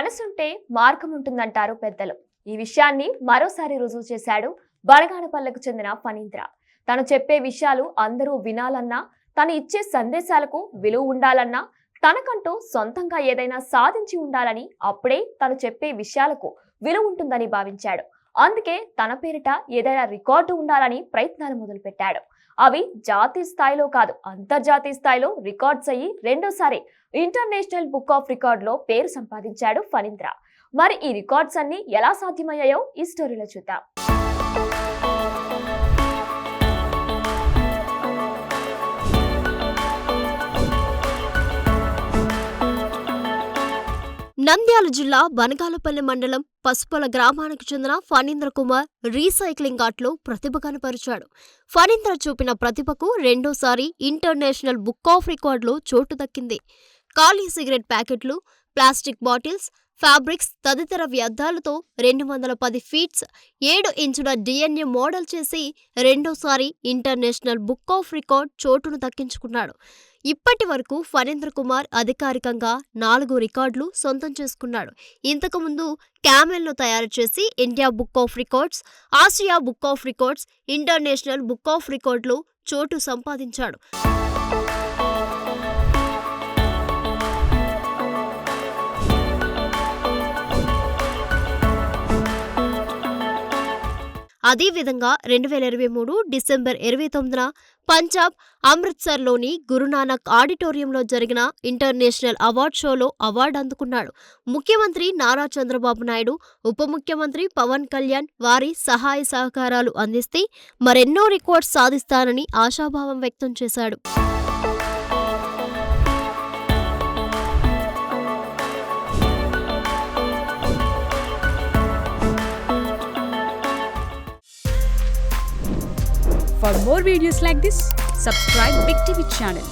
మనసుంటే మార్గం ఉంటుందంటారు పెద్దలు. ఈ విషయాన్ని మరోసారి రుజువు చేశాడు బనగానపల్లెకు చెందిన ఫణీంద్ర. తను చెప్పే విషయాలు అందరూ వినాలన్నా, తను ఇచ్చే సందేశాలకు విలువ ఉండాలన్నా, తనకంటూ సొంతంగా ఏదైనా సాధించి ఉండాలని, అప్పుడే తను చెప్పే విషయాలకు విలువ ఉంటుందని భావించాడు. అందుకే తన పేరిట ఏదైనా రికార్డు ఉండాలని ప్రయత్నాలు మొదలుపెట్టాడు. అవి జాతీయ స్థాయిలో కాదు, అంతర్జాతీయ స్థాయిలో రికార్డ్స్ అయ్యి రెండోసారి ఇంటర్నేషనల్ బుక్ ఆఫ్ రికార్డ్ లో పేరు సంపాదించాడు ఫణీంద్ర. మరి ఈ రికార్డ్స్ అన్ని ఎలా సాధ్యమయ్యాయో ఈ స్టోరీలో చూద్దాం. నంద్యాల జిల్లా బనగానపల్లె మండలం పసుపల గ్రామానికి చెందిన ఫణీంద్ర కుమార్ రీసైక్లింగ్ ఆర్ట్లో ప్రతిభ కనపరిచాడు. ఫణీంద్ర చూపిన ప్రతిభకు రెండోసారి ఇంటర్నేషనల్ బుక్ ఆఫ్ రికార్డులో చోటు దక్కింది. ఖాళీ సిగరెట్ ప్యాకెట్లు, ప్లాస్టిక్ బాటిల్స్, ఫ్యాబ్రిక్స్ తదితర వ్యర్థాలతో 210 ఫీట్స్ 7 ఇంచుల DNA మోడల్ చేసి రెండోసారి ఇంటర్నేషనల్ బుక్ ఆఫ్ రికార్డ్ చోటును దక్కించుకున్నాడు. ఇప్పటి వరకు ఫణీంద్ర కుమార్ అధికారికంగా 4 రికార్డులు సొంతం చేసుకున్నాడు. ఇంతకుముందు క్యామెల్ను తయారు చేసి India book of records, Asia book of records, international book of రికార్డులో చోటు సంపాదించాడు. అదేవిధంగా 2023 డిసెంబర్ 29న పంజాబ్ అమృత్సర్లోని గురునానక్ ఆడిటోరియంలో జరిగిన ఇంటర్నేషనల్ అవార్డ్ షోలో అవార్డు అందుకున్నాడు. ముఖ్యమంత్రి నారా చంద్రబాబు నాయుడు, ఉప ముఖ్యమంత్రి పవన్ కళ్యాణ్ వారి సహాయ సహకారాలు అందిస్తే మరెన్నో రికార్డ్స్ సాధిస్తానని ఆశాభావం వ్యక్తం చేశాడు. For more videos like this, subscribe Big TV channel.